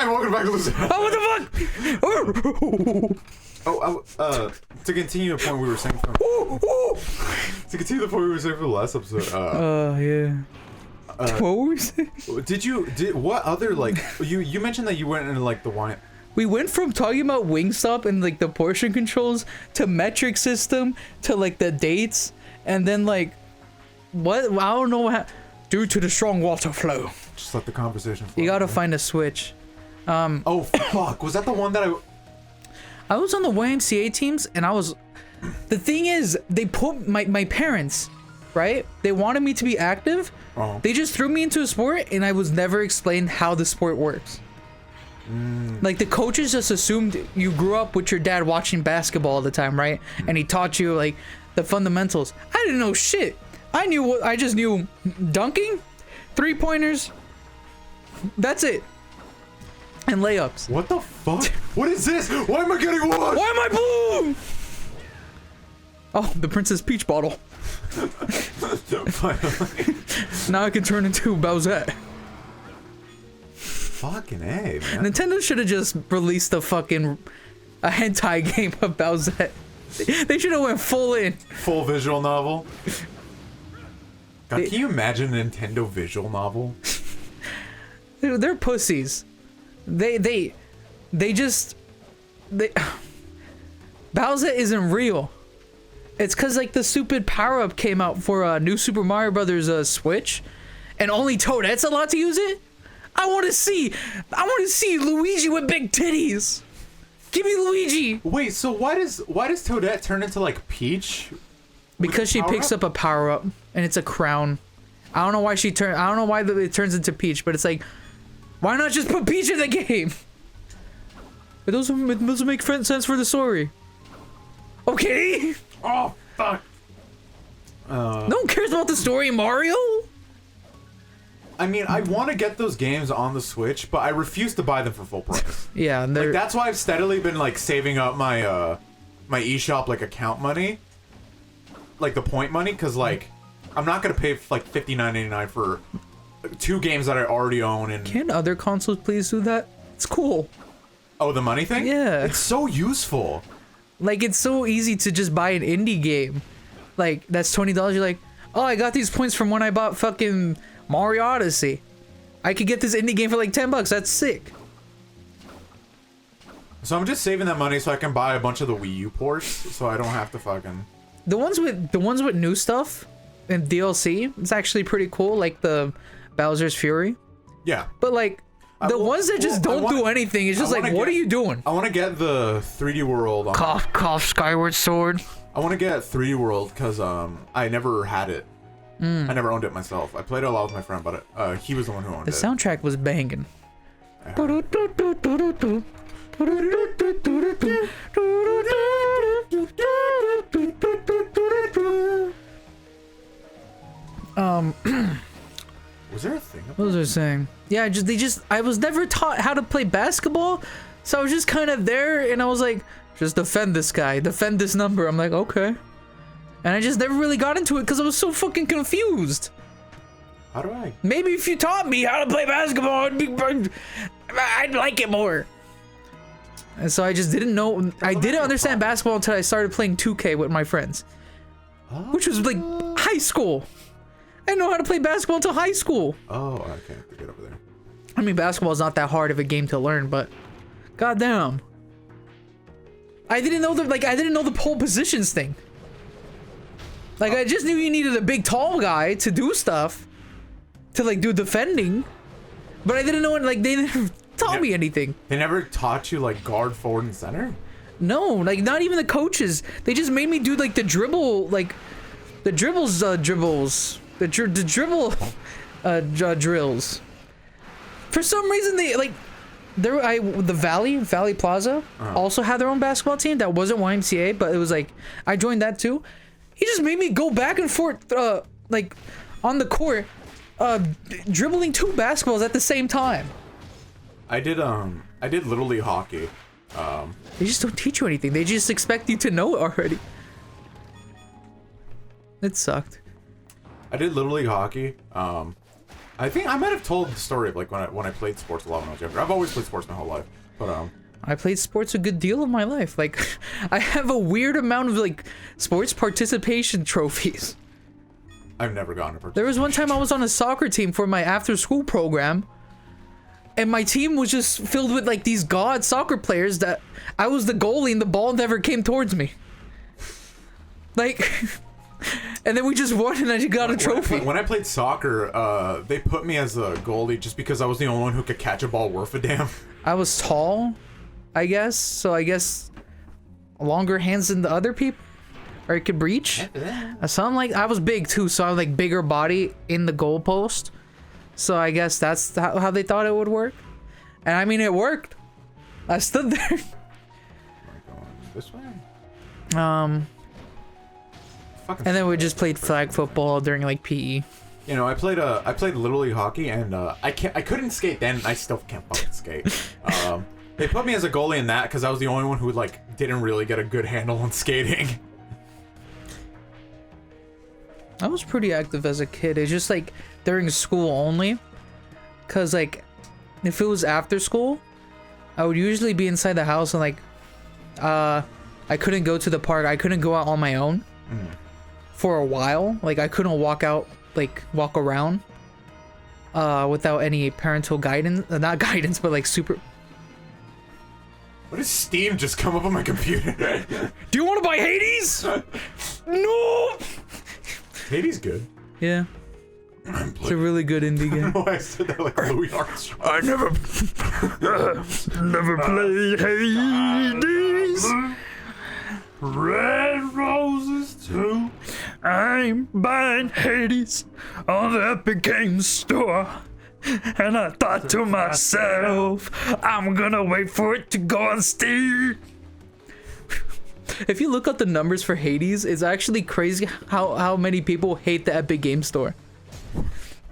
Hi, welcome back to Loos Harlock. Oh, what the fuck? To continue the point we were saying from the last episode. Yeah. What were we saying? What other, like, you mentioned that you went into, like, the wine. We went from talking about Wingstop and, like, the portion controls to metric system to, like, the dates, and then, like, what? I don't know what due to the strong water flow. Just let the conversation flow. You gotta find a switch. Oh, fuck. Was that the one that I was on the YMCA teams, and I was... The thing is, they put my parents, right? They wanted me to be active. Oh. They just threw me into a sport, and I was never explained how the sport works. Like, the coaches just assumed you grew up with your dad watching basketball all the time, right? And he taught you, like, the fundamentals. I didn't know shit. I just knew dunking, three-pointers, that's it. And layups. What the fuck? What is this? Why am I getting one? Why am I blue? Oh, the Princess Peach bottle. Now I can turn into Bowsette. Fucking A, man. Nintendo should have just released a hentai game of Bowsette. They should have went full in. Full visual novel. God, can you imagine a Nintendo visual novel? They're pussies. Bowsette isn't real. It's cause, like, the stupid power-up came out for New Super Mario Brothers Switch, and only Toadette's allowed to use it. I want to see Luigi with big titties. Give me Luigi. Wait, so why does Toadette turn into, like, Peach? Because she picks up a power-up, and it's a crown. I don't know why it turns into Peach, but it's like, why not just put Peach in the game? It doesn't make sense for the story. Okay. Oh, fuck. No one cares about the story, Mario. I mean, I want to get those games on the Switch, but I refuse to buy them for full price. Yeah, and like, that's why I've steadily been, like, saving up my my eShop, like, account money, like the point money, because, like, I'm not gonna pay like $59.99 for 2 games that I already own. And can other consoles please do that? It's cool. Oh, the money thing? Yeah, it's so useful. Like, it's so easy to just buy an indie game. Like, that's $20. You're like, oh, I got these points from when I bought fucking Mario Odyssey. I could get this indie game for like $10. That's sick. So I'm just saving that money so I can buy a bunch of the Wii U ports, so I don't have to fucking. The ones with new stuff and DLC, it's actually pretty cool. Like the Bowser's Fury. Yeah. But like the ones that just don't do anything, it's just like, what are you doing? I want to get the 3D World. Cough, Skyward Sword. I want to get 3D World because I never had it. I never owned it myself. I played it a lot with my friend, but he was the one who owned it. The soundtrack was banging. Was there a thing? What was I saying? Yeah, I was never taught how to play basketball, so I was just kind of there, and I was like, just defend this guy, defend this number. I'm like, okay. And I just never really got into it because I was so fucking confused. How do I? Maybe if you taught me how to play basketball, I'd like it more. And so I just didn't know. I didn't understand basketball until I started playing 2K with my friends. Which was like high school. I didn't know how to play basketball until high school. Oh, okay. Get over there. I mean, basketball is not that hard of a game to learn, but goddamn. I didn't know the pole positions thing. Like, I just knew you needed a big tall guy to do stuff. To, like, do defending. But I didn't know it, like, they never taught me anything. They never taught you, like, guard, forward, and center? No, like, not even the coaches. They just made me do, like, the dribble, like, the dribbles, dribbles. The dribble, drills. For some reason, they, like, the Valley Plaza also had their own basketball team that wasn't YMCA, but it was, like, I joined that, too. He just made me go back and forth, like, on the court, dribbling 2 basketballs at the same time. I did Little League hockey. They just don't teach you anything. They just expect you to know it already. It sucked. I did Little League hockey. I think I might have told the story of like when I played sports a lot when I was younger. I've always played sports my whole life, but I played sports a good deal of my life. Like, I have a weird amount of like sports participation trophies. I've never gotten a. There was one time I was on a soccer team for my after-school program, and my team was just filled with like these god soccer players that I was the goalie and the ball never came towards me. Like, and then we just won and I just got a trophy. When I played soccer, they put me as a goalie just because I was the only one who could catch a ball worth a damn. I was tall, I guess, so I guess longer hands than the other people, or it could reach. Something like I was big too, so I was like bigger body in the goalpost. So I guess that's how they thought it would work, and I mean it worked. I stood there. Am I going this way? And then we just played flag football during like PE. You know, I played Little League hockey, and I couldn't skate then. I still can't fucking skate. They put me as a goalie in that because I was the only one who like didn't really get a good handle on skating. I was pretty active as a kid. It's just like during school only, cause like if it was after school, I would usually be inside the house and like I couldn't go to the park. I couldn't go out on my own for a while. Like I couldn't walk around without any parental guidance. Not guidance, but like super. What does Steam just come up on my computer? Do you want to buy Hades? No. Hades good. Yeah. It's a really good indie game. I said that like Louis Armstrong. I never played Hades. Red Roses too. I'm buying Hades on the Epic Games Store. And I thought to myself, I'm gonna wait for it to go on Steam. If you look up the numbers for Hades, it's actually crazy how many people hate the Epic Games Store.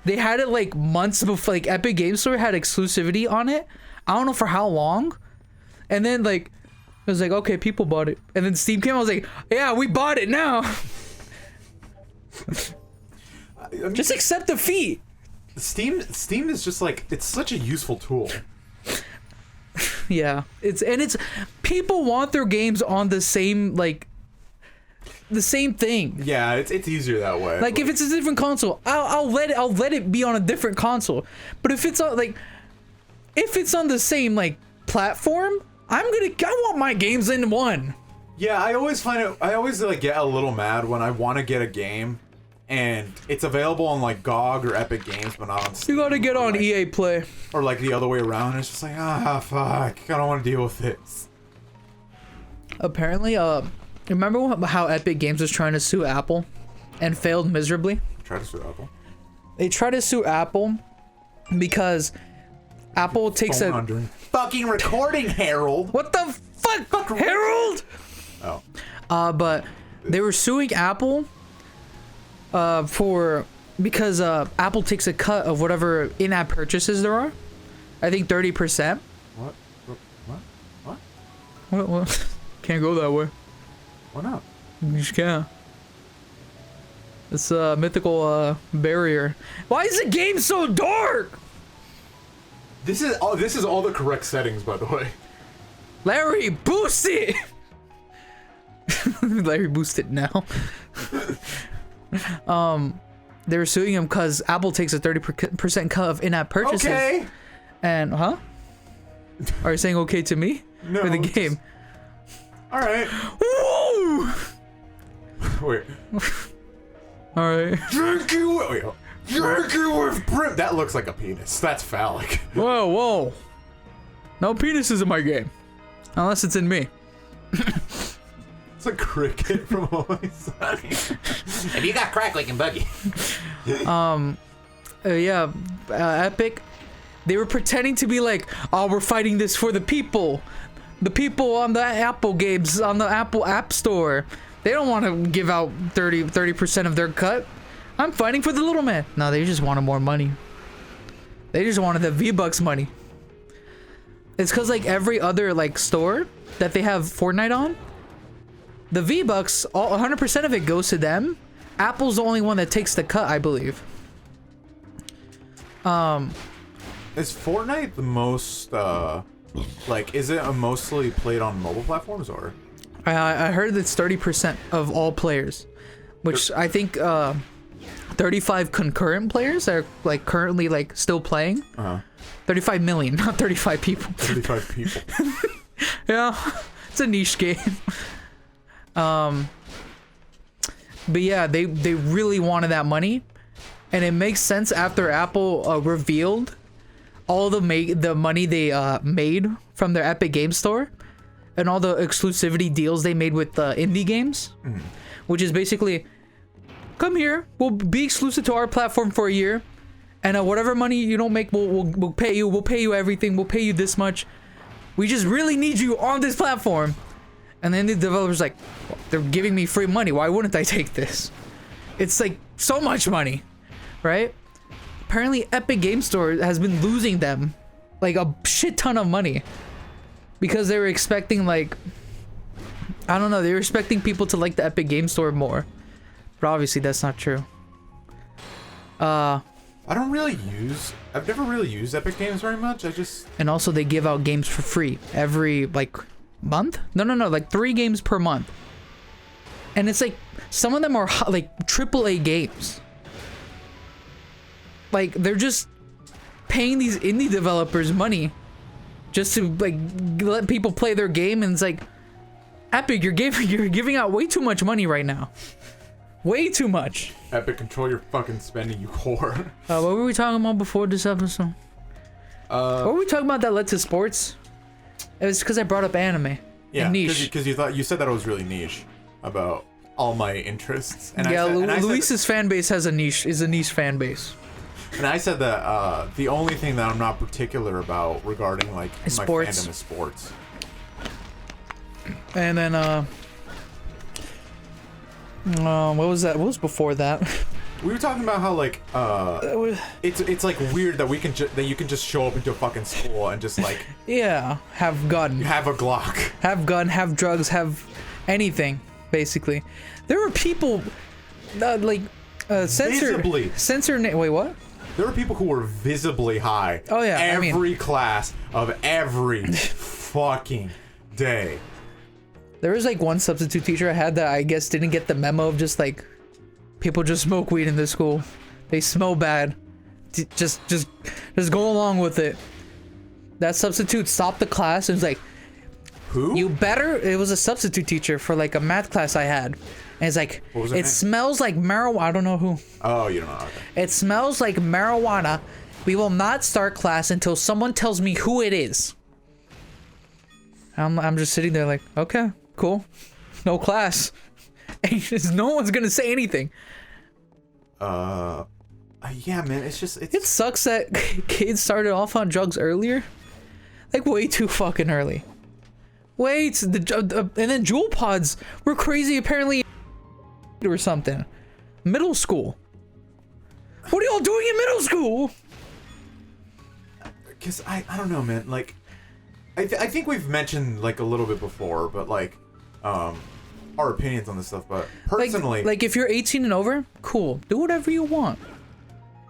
They had it like months before, like Epic Games Store had exclusivity on it. I don't know for how long. And then like, it was like, okay, people bought it. And then Steam came out, I was like, yeah, we bought it now. I mean, just accept the fee. Steam is just like, it's such a useful tool. Yeah, it's people want their games on the same like the same thing. Yeah, it's easier that way. Like if it's a different console, I'll let it be on a different console. But if it's on the same like platform, I want my games in one. Yeah, I always like get a little mad when I want to get a game and it's available on like GOG or Epic Games, but not on Steam. You gotta get on like, EA Play. Or like the other way around. It's just like, fuck, I don't want to deal with this. Apparently, remember how Epic Games was trying to sue Apple and failed miserably? Try to sue Apple. They tried to sue Apple because Apple takes Phone under fucking recording, Harold. What the fuck, Harold? Oh. But they were suing Apple because Apple takes a cut of whatever in-app purchases there are. I think 30%. What? Can't go that way. Why not? You just can't. It's a mythical barrier. Why is the game so dark? This is all the correct settings, by the way. Larry, boost it! Larry, boost it now. They were suing him because Apple takes a 30% cut of in-app purchases. Okay. And, huh? Are you saying okay to me? No. For the game? Alright. Woo! Wait. Alright. Jerky with brim. That looks like a penis. That's phallic. Whoa. No penises in my game. Unless it's in me. It's a cricket from Always Sunny. If you got crack, we can bug you. Epic, they were pretending to be like, oh, we're fighting this for the people. The people on the Apple games, on the Apple App Store. They don't want to give out 30% of their cut. I'm fighting for the little man. No, they just wanted more money. They just wanted the V-Bucks money. It's because like every other like store that they have Fortnite on, the V-Bucks, 100% of it goes to them. Apple's the only one that takes the cut, I believe. Is Fortnite the most like, is it a mostly played on mobile platforms, or? I heard it's 30% of all players, which I think 35 concurrent players are like currently like still playing. 35 million, not 35 people. 35 people. Yeah, it's a niche game. But yeah, they really wanted that money, and it makes sense after Apple revealed all the money they made from their Epic Game Store and all the exclusivity deals they made with indie games, which is basically, come here, we'll be exclusive to our platform for a year, and whatever money you don't make, we'll pay you. We'll pay you everything. We'll pay you this much. We just really need you on this platform. And then the developer's like, well, they're giving me free money. Why wouldn't I take this? It's like so much money, right? Apparently, Epic Game Store has been losing them like a shit ton of money because they were expecting like, I don't know, they were expecting people to like the Epic Game Store more, but obviously that's not true. I've never really used Epic Games very much. And also they give out games for free every like month. No, like 3 games per month, and it's like some of them are like AAA games. Like they're just paying these indie developers money just to like let people play their game, and it's like, Epic, you're giving out way too much money right now. Way too much. Epic, control your fucking spending, you whore. What were we talking about before this episode? What were we talking about that led to sports? It was because I brought up anime. Yeah, and niche. Because you said that it was really niche about all my interests. And yeah, Luis's fan base is a niche fan base. And I said that the only thing that I'm not particular about regarding like my fandom is sports. And then what was that? What was before that? We were talking about how like it's like weird that that you can just show up into a fucking school and just like have gun, have a Glock, have gun, have drugs, have anything basically. There were people like wait, what? There were people who were visibly high. Oh yeah, every class of every fucking day. There was like one substitute teacher I had that I guess didn't get the memo of just like people just smoke weed in this school. They smell bad. Just go along with it. That substitute stopped the class and was like, who? It was a substitute teacher for like a math class I had. And it's like, it smells like marijuana. I don't know who. Oh, you don't know. Okay. It smells like marijuana. We will not start class until someone tells me who it is. I'm just sitting there like, okay, cool. No class. No one's gonna say anything. Yeah, man, it's just It sucks that kids started off on drugs earlier, like way too fucking early. Wait, and then Juul pods were crazy apparently, or something. Middle school. What are y'all doing in middle school? Cause I don't know, man. Like, I think we've mentioned like a little bit before, but like, our opinions on this stuff. But personally, like if you're 18 and over, cool, do whatever you want.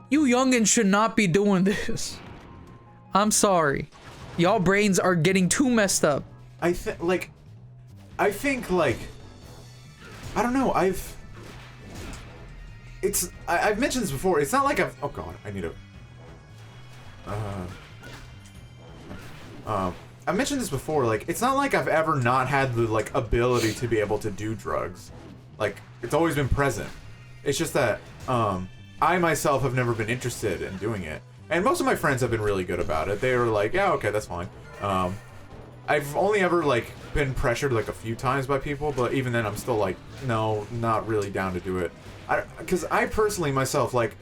You youngins should not be doing this. I'm sorry, y'all brains are getting too messed up. I think like, I don't know. I've mentioned this before. It's not like I've. Oh god, I need a. I mentioned this before. Like, it's not like I've ever not had the like ability to be able to do drugs. Like, it's always been present. It's just that I myself have never been interested in doing it, and most of my friends have been really good about it. They were like, yeah, okay, that's fine. I've only ever like been pressured like a few times by people, but even then I'm still like, no, not really down to do it. Because I personally myself like,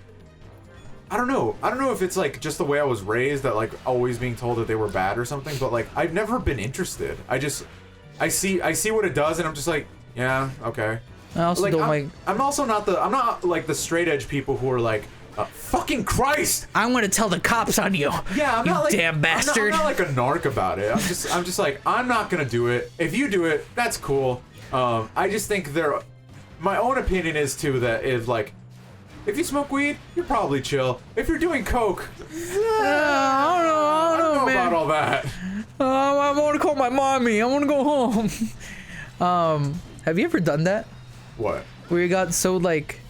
I don't know if it's like just the way I was raised, that like always being told that they were bad or something, but like I've never been interested. I see what it does and I'm just like, yeah, okay. I also like, don't like. I'm not like the straight edge people who are like, fucking Christ! I'm gonna tell the cops on you. Yeah, I'm not like damn bastard. I'm not like a narc about it. I'm just like, I'm not gonna do it. If you do it, that's cool. I just think my own opinion is too that if like If you smoke weed, you're probably chill. If you're doing coke, I don't know, man. about all that. I want to call my mommy. I want to go home. Have you ever done that? What? Where you got so like,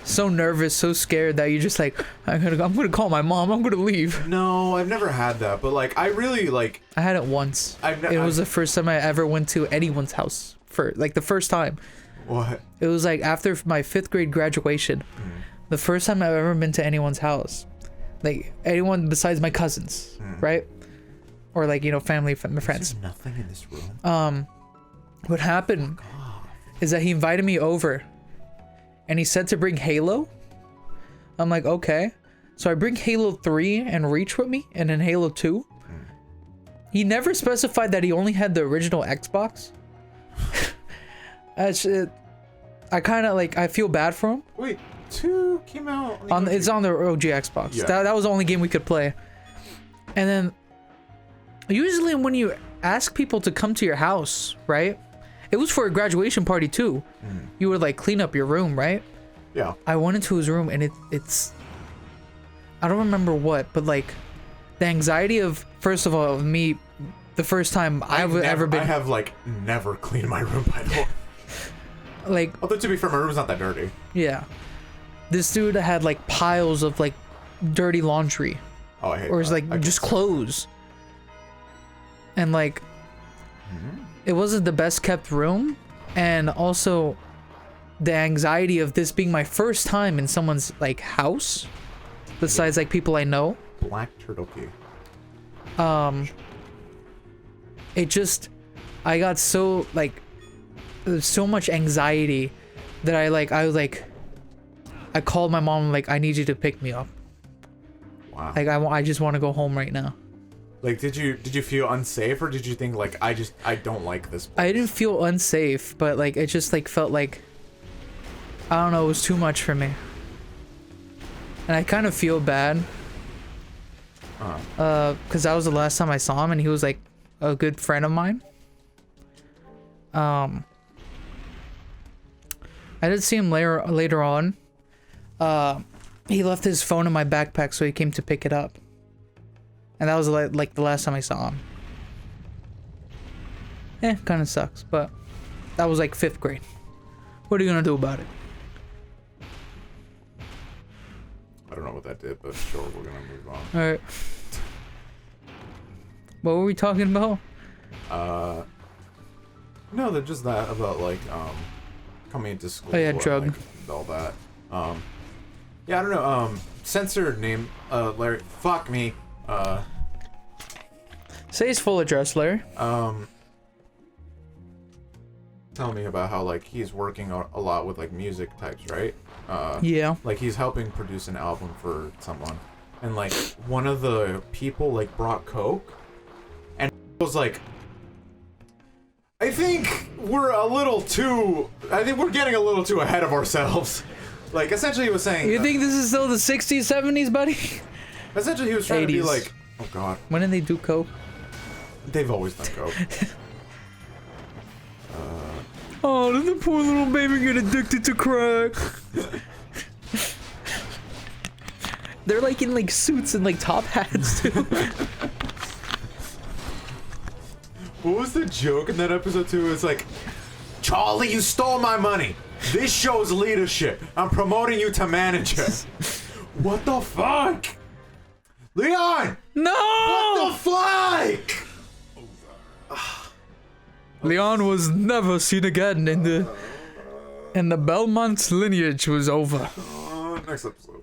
so nervous, so scared that you're just like, I'm gonna call my mom. I'm gonna leave. No, I've never had that. But like, I really like. I had it once. It was the first time I ever went to anyone's house. For like the first time. What? It was like after my 5th grade graduation. The first time I've ever been to anyone's house. Like anyone besides my cousins, right? Or like, you know, family, my friends. There's nothing in this room. What happened is that he invited me over and he said to bring Halo. I'm like, okay. So I bring Halo 3 and Reach with me, and then Halo 2. He never specified that he only had the original Xbox. I kind of like, I feel bad for him. Wait, 2 came out It's on the OG Xbox. Yeah. That was the only game we could play. And then usually when you ask people to come to your house, right? It was for a graduation party too. You would like clean up your room, right? Yeah. I went into his room and it's I don't remember what, but like the anxiety of, first of all, of me, the first time I've ever been. I have like never cleaned my room, by the way. Like, Although to be fair, my room's not that dirty. yeah, this dude had like piles of like dirty laundry, Oh, I hate or it's that. like just clothes, and like it wasn't the best kept room, and also the anxiety of this being my first time in someone's like house, besides like people I know. Black turtle key. It just, I got so like, so much anxiety that I called my mom like, I need you to pick me up. Wow. Like I just want to go home right now. Like, did you feel unsafe, or did you think like I don't like this place? I didn't feel unsafe, but like it just like felt like, I don't know, it was too much for me. And I kind of feel bad. Cause that was the last time I saw him, and he was like a good friend of mine. I did see him later on. He left his phone in my backpack, so he came to pick it up. And that was like the last time I saw him. Kind of sucks, but that was like 5th grade. What are you gonna do about it? I don't know what that did, but sure, we're gonna move on. All right. What were we talking about? No, they're just that about like coming into school. Oh yeah, and, drug. like, all that. Yeah, I don't know. Censored name. Larry. Fuck me. Say his full address, Larry. Tell me about how like he's working a lot with like music types, right? Yeah. Like he's helping produce an album for someone, and like one of the people like brought coke, and was like, I think we're getting a little too ahead of ourselves. Like essentially he was saying, You think this is still the 60s, 70s, buddy? essentially he was trying to be 80s. like, oh god, When did they do coke? they've always done coke. Oh, did the poor little baby get addicted to crack? They're like in like suits and like top hats too. What was the joke in that episode too? It's like, Charlie, you stole my money. This shows leadership. I'm promoting you to manager. What the fuck? Leon! No! What the fuck? Leon was never seen again, and the Belmont lineage was over. Next episode.